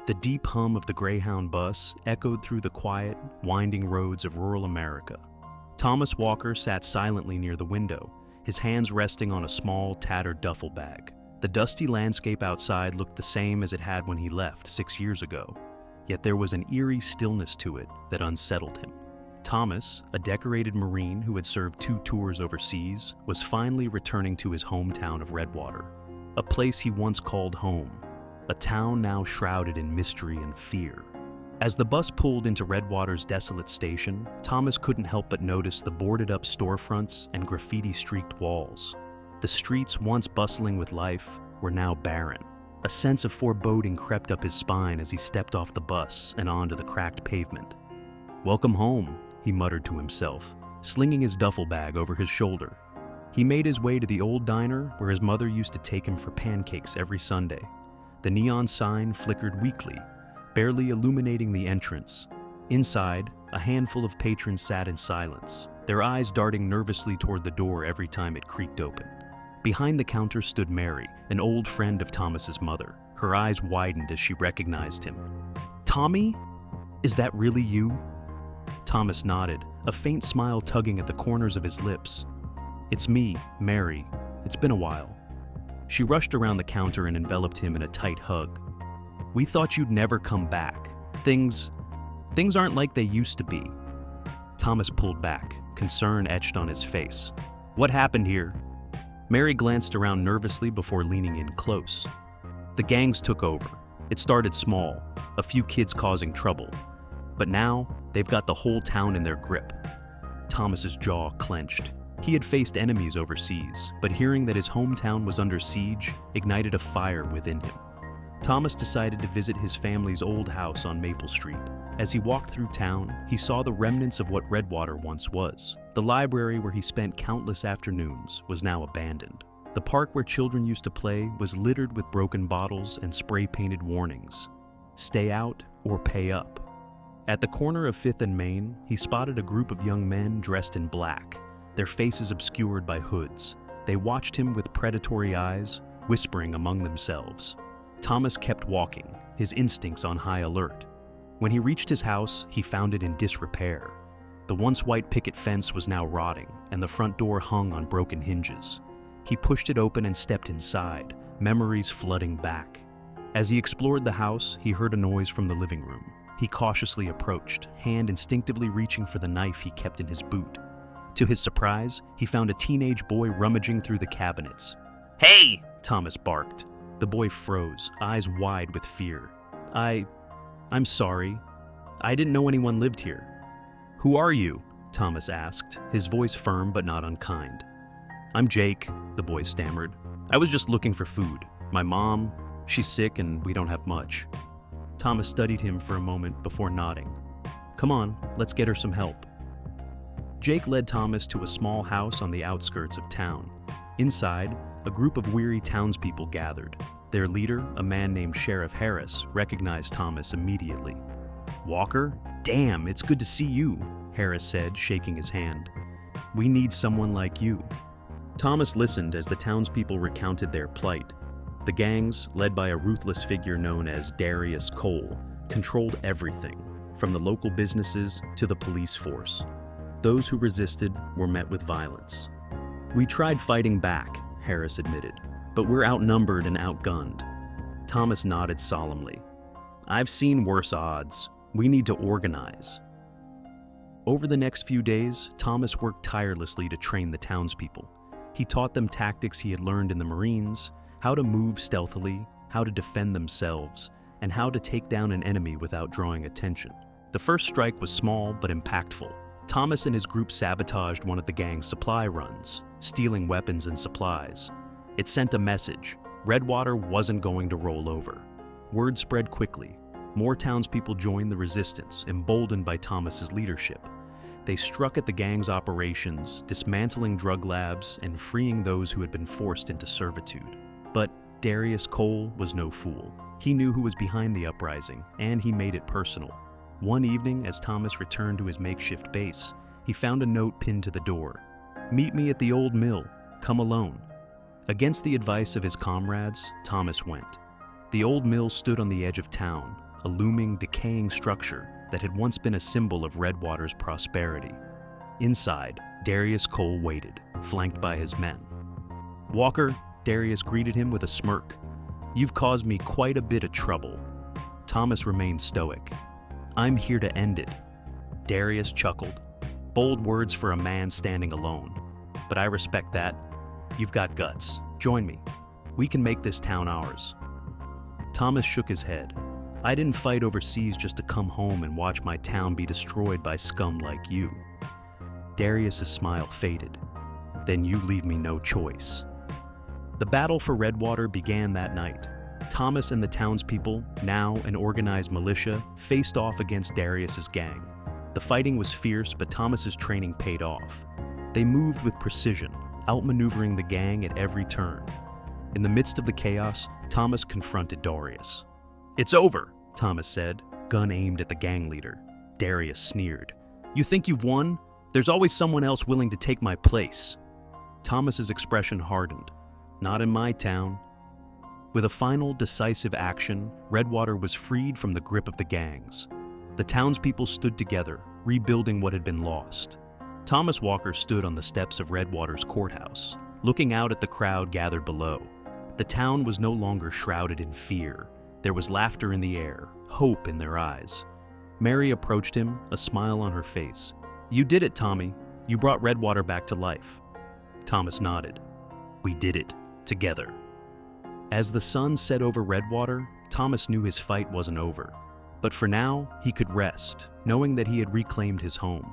The deep hum of the Greyhound bus echoed through the quiet, winding roads of rural America. Thomas Walker sat silently near the window, his hands resting on a small, tattered duffel bag. The dusty landscape outside looked the same as it had when he left 6 years ago, yet there was an eerie stillness to it that unsettled him. Thomas, a decorated Marine who had served 2 tours overseas, was finally returning to his hometown of Redwater, a place he once called home, a town now shrouded in mystery and fear. As the bus pulled into Redwater's desolate station, Thomas couldn't help but notice the boarded-up storefronts and graffiti-streaked walls. The streets, once bustling with life, were now barren. A sense of foreboding crept up his spine as he stepped off the bus and onto the cracked pavement. "Welcome home," he muttered to himself, slinging his duffel bag over his shoulder. He made his way to the old diner where his mother used to take him for pancakes every Sunday. The neon sign flickered weakly, barely illuminating the entrance. Inside, a handful of patrons sat in silence, their eyes darting nervously toward the door every time it creaked open. Behind the counter stood Mary, an old friend of Thomas's mother. Her eyes widened as she recognized him. "Tommy? Is that really you?" Thomas nodded, a faint smile tugging at the corners of his lips. "It's me, Mary. It's been a while." She rushed around the counter and enveloped him in a tight hug. "We thought you'd never come back. Things aren't like they used to be." Thomas pulled back, concern etched on his face. "What happened here?" Mary glanced around nervously before leaning in close. "The gangs took over. It started small, a few kids causing trouble. But now, they've got the whole town in their grip." Thomas's jaw clenched. He had faced enemies overseas, but hearing that his hometown was under siege ignited a fire within him. Thomas decided to visit his family's old house on Maple Street. As he walked through town, he saw the remnants of what Redwater once was. The library where he spent countless afternoons was now abandoned. The park where children used to play was littered with broken bottles and spray-painted warnings. "Stay out or pay up." At the corner of 5th and Main, he spotted a group of young men dressed in black, their faces obscured by hoods. They watched him with predatory eyes, whispering among themselves. Thomas kept walking, his instincts on high alert. When he reached his house, he found it in disrepair. The once white picket fence was now rotting, and the front door hung on broken hinges. He pushed it open and stepped inside, memories flooding back. As he explored the house, he heard a noise from the living room. He cautiously approached, hand instinctively reaching for the knife he kept in his boot. To his surprise, he found a teenage boy rummaging through the cabinets. "Hey!" Thomas barked. The boy froze, eyes wide with fear. I'm sorry. I didn't know anyone lived here." "Who are you?" Thomas asked, his voice firm but not unkind. "I'm Jake," the boy stammered. "I was just looking for food. My mom, she's sick and we don't have much." Thomas studied him for a moment before nodding. "Come on, let's get her some help." Jake led Thomas to a small house on the outskirts of town. Inside, a group of weary townspeople gathered. Their leader, a man named Sheriff Harris, recognized Thomas immediately. "Walker? Damn, it's good to see you," Harris said, shaking his hand. "We need someone like you." Thomas listened as the townspeople recounted their plight. The gangs, led by a ruthless figure known as Darius Cole, controlled everything, from the local businesses to the police force. Those who resisted were met with violence. "We tried fighting back," Harris admitted, "but we're outnumbered and outgunned." Thomas nodded solemnly. "I've seen worse odds. We need to organize." Over the next few days, Thomas worked tirelessly to train the townspeople. He taught them tactics he had learned in the Marines, how to move stealthily, how to defend themselves, and how to take down an enemy without drawing attention. The first strike was small but impactful. Thomas and his group sabotaged one of the gang's supply runs, stealing weapons and supplies. It sent a message: Redwater wasn't going to roll over. Word spread quickly. More townspeople joined the resistance, emboldened by Thomas's leadership. They struck at the gang's operations, dismantling drug labs and freeing those who had been forced into servitude. But Darius Cole was no fool. He knew who was behind the uprising, and he made it personal. One evening, as Thomas returned to his makeshift base, he found a note pinned to the door. "Meet me at the old mill. Come alone." Against the advice of his comrades, Thomas went. The old mill stood on the edge of town, a looming, decaying structure that had once been a symbol of Redwater's prosperity. Inside, Darius Cole waited, flanked by his men. "Walker," Darius greeted him with a smirk. "You've caused me quite a bit of trouble." Thomas remained stoic. "I'm here to end it." Darius chuckled. "Bold words for a man standing alone. But I respect that. You've got guts. Join me. We can make this town ours." Thomas shook his head. "I didn't fight overseas just to come home and watch my town be destroyed by scum like you." Darius's smile faded. "Then you leave me no choice." The battle for Redwater began that night. Thomas and the townspeople, now an organized militia, faced off against Darius's gang. The fighting was fierce, but Thomas's training paid off. They moved with precision, outmaneuvering the gang at every turn. In the midst of the chaos, Thomas confronted Darius. "It's over," Thomas said, gun aimed at the gang leader. Darius sneered. "You think you've won? There's always someone else willing to take my place." Thomas's expression hardened. "Not in my town." With a final, decisive action, Redwater was freed from the grip of the gangs. The townspeople stood together, rebuilding what had been lost. Thomas Walker stood on the steps of Redwater's courthouse, looking out at the crowd gathered below. The town was no longer shrouded in fear. There was laughter in the air, hope in their eyes. Mary approached him, a smile on her face. "You did it, Tommy. You brought Redwater back to life." Thomas nodded. "We did it, together." As the sun set over Redwater, Thomas knew his fight wasn't over. But for now, he could rest, knowing that he had reclaimed his home.